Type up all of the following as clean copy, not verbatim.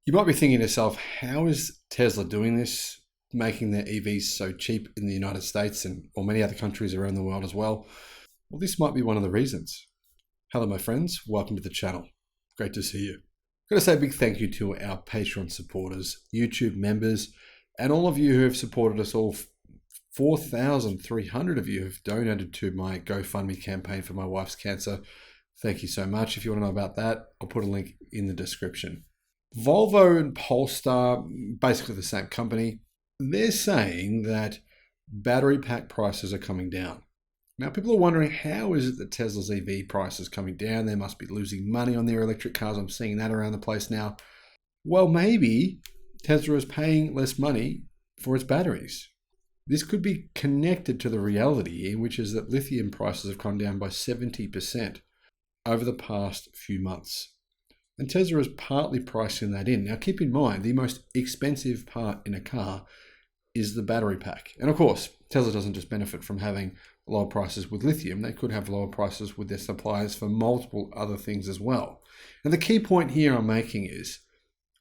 You might be thinking to yourself, how is Tesla doing this, making their EVs so cheap in the United States or many other countries around the world as well? Well, this might be one of the reasons. Hello, my friends. Welcome to the channel. Great to see you. I've got to say a big thank you to our Patreon supporters, YouTube members, and all of you who have supported us all. 4,300 of you have donated to my GoFundMe campaign for my wife's cancer. Thank you so much. If you want to know about that, I'll put a link in the description. Volvo and Polestar, basically the same company, they're saying that battery pack prices are coming down. Now, people are wondering, how is it that Tesla's EV price is coming down? They must be losing money on their electric cars. I'm seeing that around the place now. Well, maybe Tesla is paying less money for its batteries. This could be connected to the reality, which is that lithium prices have come down by 70% over the past few months. And Tesla is partly pricing that in. Now, keep in mind, the most expensive part in a car is the battery pack. And of course, Tesla doesn't just benefit from having lower prices with lithium. They could have lower prices with their suppliers for multiple other things as well. And the key point here I'm making is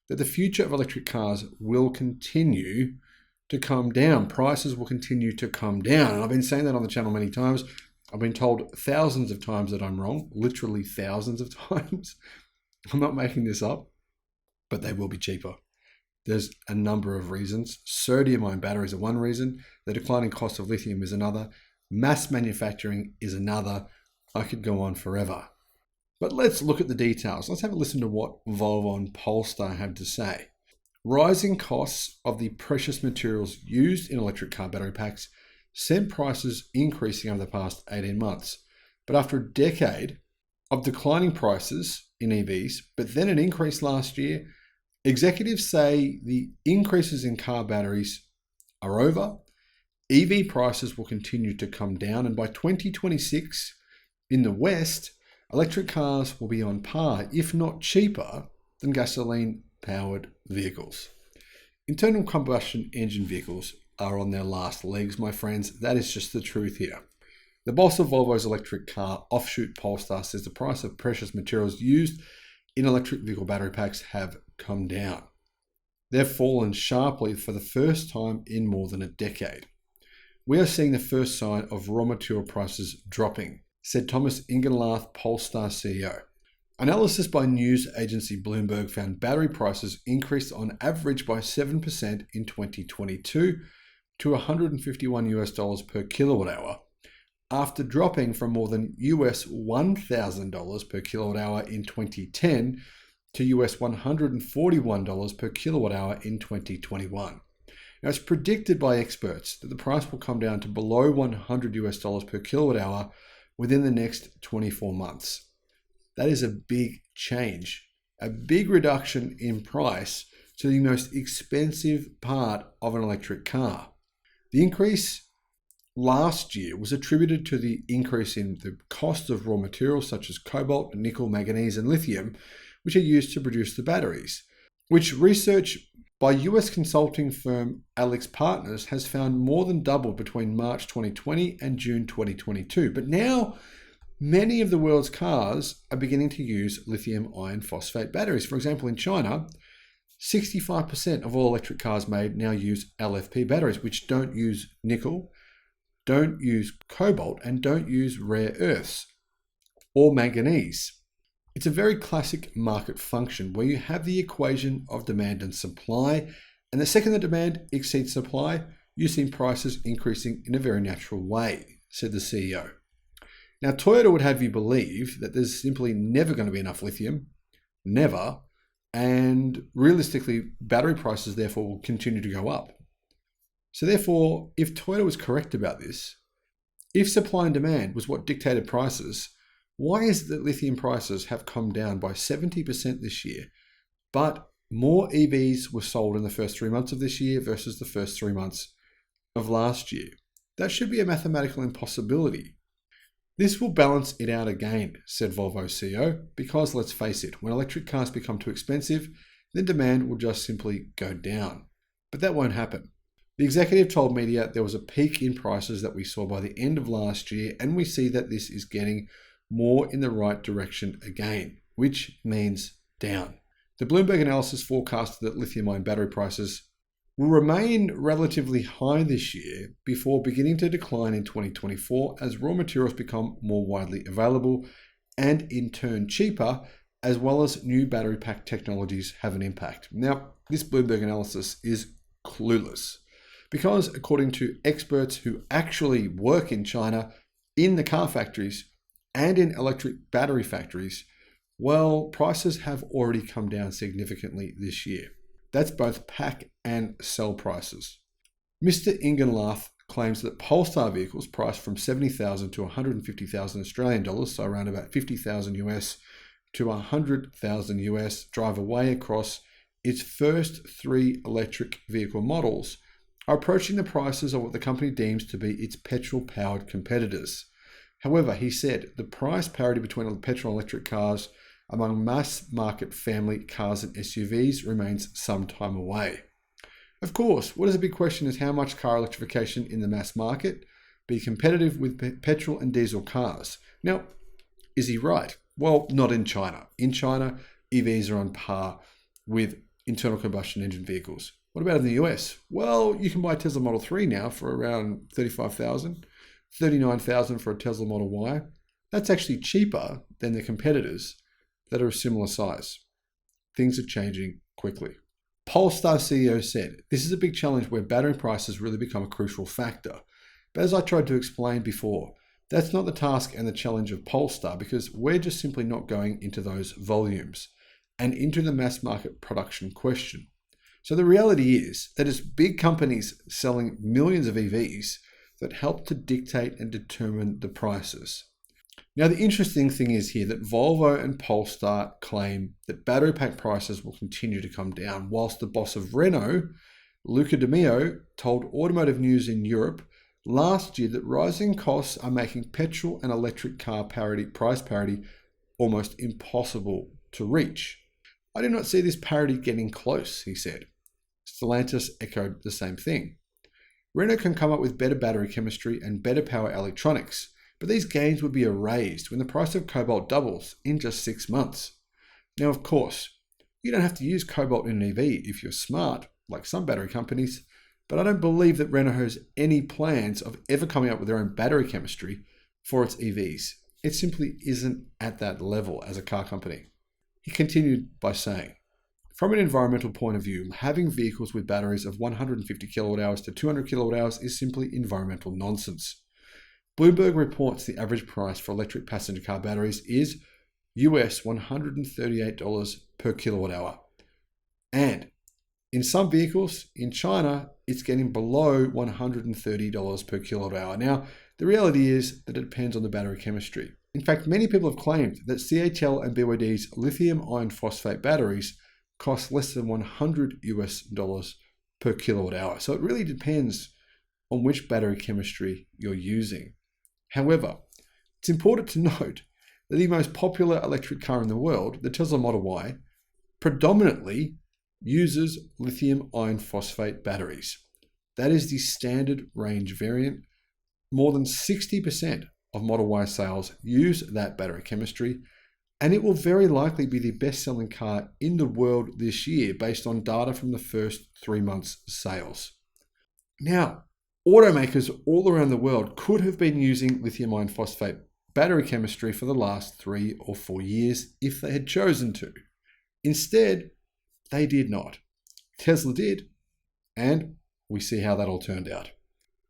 that the future of electric cars will continue to come down. Prices will continue to come down. And I've been saying that on the channel many times. I've been told thousands of times that I'm wrong, literally thousands of times. I'm not making this up, but they will be cheaper. There's a number of reasons. Sodium-ion batteries are one reason. The declining cost of lithium is another. Mass manufacturing is another. I could go on forever. But let's look at the details. Let's have a listen to what Volvo and Polestar have to say. Rising costs of the precious materials used in electric car battery packs sent prices increasing over the past 18 months. But after a decade of declining prices in EVs, but then an increase last year, executives say the increases in car batteries are over. EV prices will continue to come down, and by 2026 in the West, electric cars will be on par, if not cheaper, than gasoline-powered vehicles. Internal combustion engine vehicles are on their last legs, my friends. That is just the truth here. The boss of Volvo's electric car offshoot Polestar says the price of precious materials used in electric vehicle battery packs have come down. They've fallen sharply for the first time in more than a decade. We are seeing the first sign of raw material prices dropping, said Thomas Ingenlath, Polestar CEO. Analysis by news agency Bloomberg found battery prices increased on average by 7% in 2022 to $151 per kilowatt hour, after dropping from more than US $1,000 per kilowatt hour in 2010 to US $141 per kilowatt hour in 2021. Now, it's predicted by experts that the price will come down to below $100 per kilowatt hour within the next 24 months. That is a big change, a big reduction in price to the most expensive part of an electric car. The increase last year was attributed to the increase in the cost of raw materials such as cobalt, nickel, manganese, and lithium, which are used to produce the batteries, which research by US consulting firm AlixPartners has found more than doubled between March 2020 and June 2022. But now, many of the world's cars are beginning to use lithium iron phosphate batteries. For example, in China, 65% of all electric cars made now use LFP batteries, which don't use nickel, don't use cobalt, and don't use rare earths or manganese. It's a very classic market function where you have the equation of demand and supply, and the second the demand exceeds supply, you see prices increasing in a very natural way, said the CEO. Now, Toyota would have you believe that there's simply never going to be enough lithium, never, and realistically, battery prices therefore will continue to go up. So therefore, if Toyota was correct about this, if supply and demand was what dictated prices, why is it that lithium prices have come down by 70% this year, but more EVs were sold in the first 3 months of this year versus the first 3 months of last year? That should be a mathematical impossibility. This will balance it out again, said Volvo CEO, because let's face it, when electric cars become too expensive, then demand will just simply go down. But that won't happen. The executive told media there was a peak in prices that we saw by the end of last year, and we see that this is getting more in the right direction again, which means down. The Bloomberg analysis forecasted that lithium-ion battery prices will remain relatively high this year before beginning to decline in 2024 as raw materials become more widely available and in turn cheaper, as well as new battery pack technologies have an impact. Now, this Bloomberg analysis is clueless because according to experts who actually work in China, in the car factories and in electric battery factories, well, prices have already come down significantly this year. That's both pack and sell prices. Mr. Ingenlath claims that Polestar vehicles priced from 70,000 to 150,000 Australian dollars, so around about 50,000 US to 100,000 US, drive away across its first 3 electric vehicle models, are approaching the prices of what the company deems to be its petrol-powered competitors. However, he said the price parity between petrol and electric cars among mass-market family cars and SUVs remains some time away. Of course, what is a big question is how much car electrification in the mass market be competitive with petrol and diesel cars. Now, is he right? Well, not in China. In China, EVs are on par with internal combustion engine vehicles. What about in the US? Well, you can buy a Tesla Model 3 now for around $35,000, $39,000 for a Tesla Model Y. That's actually cheaper than the competitors that are a similar size. Things are changing quickly. Polestar CEO said, "This is a big challenge where battery prices really become a crucial factor. But as I tried to explain before, that's not the task and the challenge of Polestar because we're just simply not going into those volumes and into the mass market production question. So the reality is that it's big companies selling millions of EVs that help to dictate and determine the prices." Now, the interesting thing is here that Volvo and Polestar claim that battery pack prices will continue to come down, whilst the boss of Renault, Luca De Meo, told Automotive News in Europe last year that rising costs are making petrol and electric car price parity almost impossible to reach. "I do not see this parity getting close," he said. Stellantis echoed the same thing. Renault can come up with better battery chemistry and better power electronics, but these gains would be erased when the price of cobalt doubles in just 6 months. Now, of course, you don't have to use cobalt in an EV if you're smart, like some battery companies, but I don't believe that Renault has any plans of ever coming up with their own battery chemistry for its EVs. It simply isn't at that level as a car company. He continued by saying, "From an environmental point of view, having vehicles with batteries of 150 kilowatt hours to 200 kilowatt hours is simply environmental nonsense." Bloomberg reports the average price for electric passenger car batteries is US $138 per kilowatt hour. And in some vehicles in China, it's getting below $130 per kilowatt hour. Now, the reality is that it depends on the battery chemistry. In fact, many people have claimed that CATL and BYD's lithium iron phosphate batteries cost less than $100 per kilowatt hour. So it really depends on which battery chemistry you're using. However, it's important to note that the most popular electric car in the world, the Tesla Model Y, predominantly uses lithium iron phosphate batteries. That is the standard range variant. More than 60% of Model Y sales use that battery chemistry, and it will very likely be the best-selling car in the world this year based on data from the first 3 months' sales. Now, automakers all around the world could have been using lithium iron phosphate battery chemistry for the last 3 or 4 years if they had chosen to. Instead, they did not. Tesla did, and we see how that all turned out.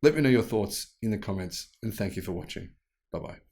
Let me know your thoughts in the comments, and thank you for watching. Bye-bye.